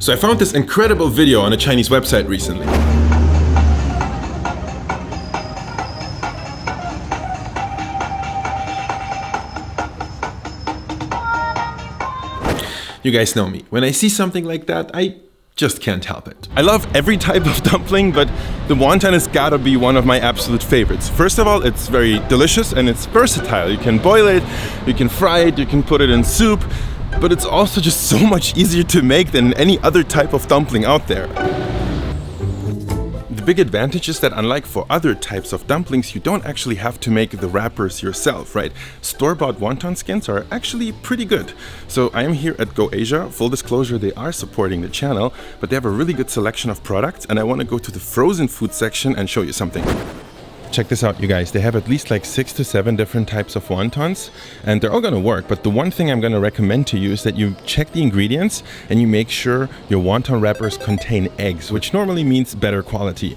So I found this incredible video on a Chinese website recently. You guys know me. When I see something like that, I just can't help it. I love every type of dumpling, but the wonton has gotta be one of my absolute favorites. First of all, it's very delicious and it's versatile. You can boil it, you can fry it, you can put it in soup, but it's also just so much easier to make than any other type of dumpling out there. The big advantage is that unlike for other types of dumplings, you don't actually have to make the wrappers yourself, right? Store-bought wonton skins are actually pretty good. So I am here at Go Asia. Full disclosure, they are supporting the channel, but they have a really good selection of products, and I want to go to the frozen food section and show you something. Check this out, you guys. They have at least like 6 to 7 different types of wontons, and they're all gonna work. But the one thing I'm gonna recommend to you is that you check the ingredients and you make sure your wonton wrappers contain eggs, which normally means better quality.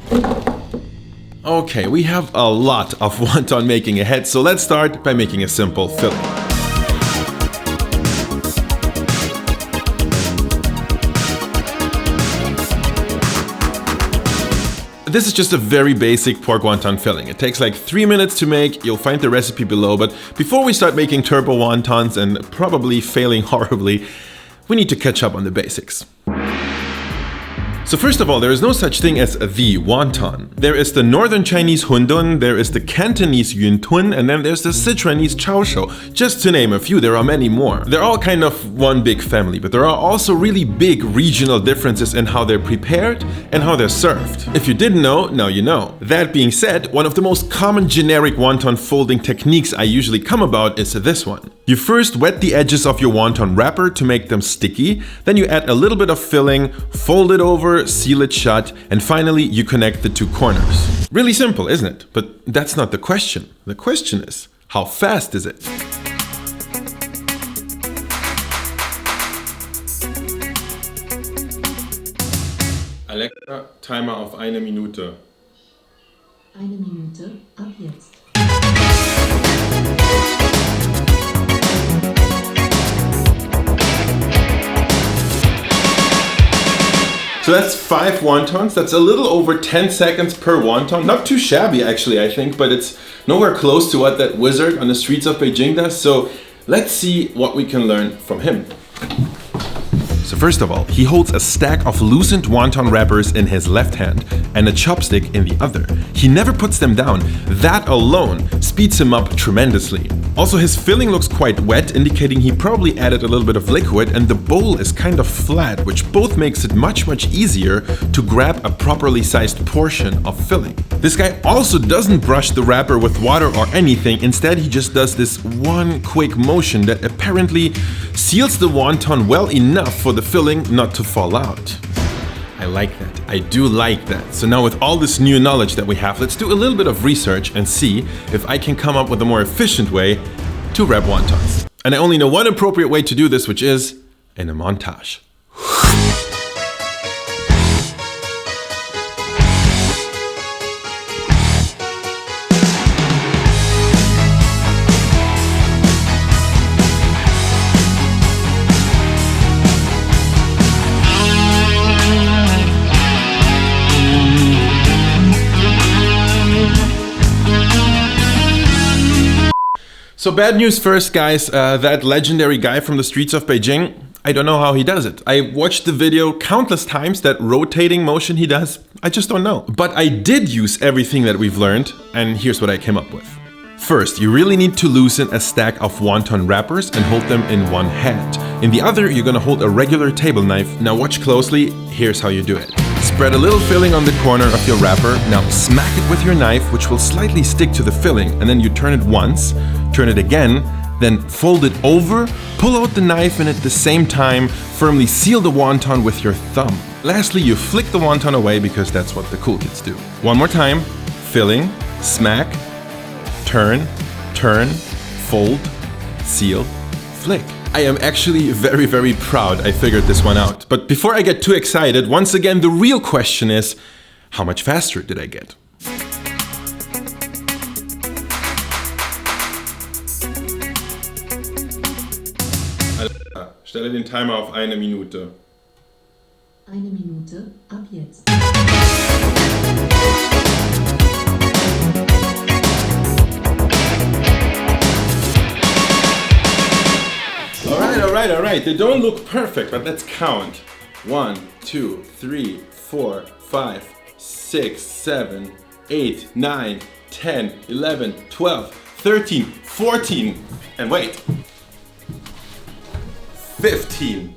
Okay, we have a lot of wonton making ahead, so let's start by making a simple filling. This is just a very basic pork wonton filling. It takes like 3 minutes to make. You'll find the recipe below, but before we start making turbo wontons and probably failing horribly, we need to catch up on the basics. So first of all, there is no such thing as the wonton. There is the northern Chinese hundun, there is the Cantonese yuntun, and then there's the Sichuanese chaoshu. Just to name a few, there are many more. They're all kind of one big family, but there are also really big regional differences in how they're prepared and how they're served. If you didn't know, now you know. That being said, one of the most common generic wonton folding techniques I usually come about is this one. You first wet the edges of your wonton wrapper to make them sticky, then you add a little bit of filling, fold it over, seal it shut, and finally you connect the two corners. Really simple, isn't it? But that's not the question. The question is, how fast is it? Alexa, Timer auf 1 Minute. 1 Minute, ab jetzt. So that's 5 wontons. That's a little over 10 seconds per wonton. Not too shabby actually, I think, but it's nowhere close to what that wizard on the streets of Beijing does. So let's see what we can learn from him. So first of all, he holds a stack of loosened wonton wrappers in his left hand and a chopstick in the other. He never puts them down. That alone speeds him up tremendously. Also, his filling looks quite wet, indicating he probably added a little bit of liquid, and the bowl is kind of flat, which both makes it much easier to grab a properly sized portion of filling. This guy also doesn't brush the wrapper with water or anything. Instead, he just does this one quick motion that apparently seals the wonton well enough for the filling not to fall out. I like that. I do like that. So now with all this new knowledge that we have, let's do a little bit of research and see if I can come up with a more efficient way to wrap wontons. And I only know one appropriate way to do this, which is in a montage. So bad news first, guys. That legendary guy from the streets of Beijing, I don't know how he does it. I watched the video countless times, that rotating motion he does, I just don't know. But I did use everything that we've learned, and here's what I came up with. First, you really need to loosen a stack of wonton wrappers and hold them in one hand. In the other, you're gonna hold a regular table knife. Now watch closely, here's how you do it. Spread a little filling on the corner of your wrapper. Now smack it with your knife, which will slightly stick to the filling, and then you turn it once, turn it again, then fold it over, pull out the knife, and at the same time firmly seal the wonton with your thumb. Lastly, you flick the wonton away because that's what the cool kids do. One more time, filling, smack, turn, turn, fold, seal, flick. I am actually very proud I figured this one out. But before I get too excited, once again, the real question is, how much faster did I get? Alexa, stelle den Timer auf 1 Minute. Eine Minute, ab jetzt. All right. They don't look perfect, but let's count. 1, 2, 3, 4, 5, 6, 7, 8, 9, 10, 11, 12, 13, 14, and wait, 15.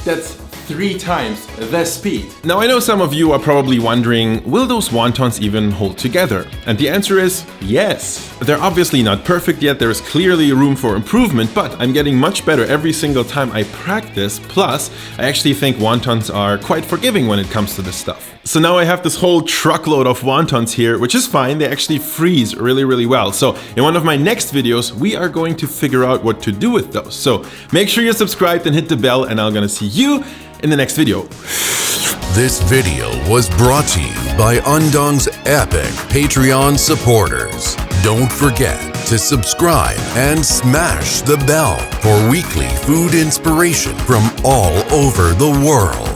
That's 3 times the speed. Now I know some of you are probably wondering, will those wontons even hold together? And the answer is yes. They're obviously not perfect yet, there is clearly room for improvement, but I'm getting much better every single time I practice. Plus, I actually think wontons are quite forgiving when it comes to this stuff. So now I have this whole truckload of wontons here, which is fine, they actually freeze really well. So in one of my next videos, we are going to figure out what to do with those. So make sure you're subscribed and hit the bell, and I'm gonna see you in the next video. This video was brought to you by Andong's epic Patreon supporters. Don't forget to subscribe and smash the bell for weekly food inspiration from all over the world.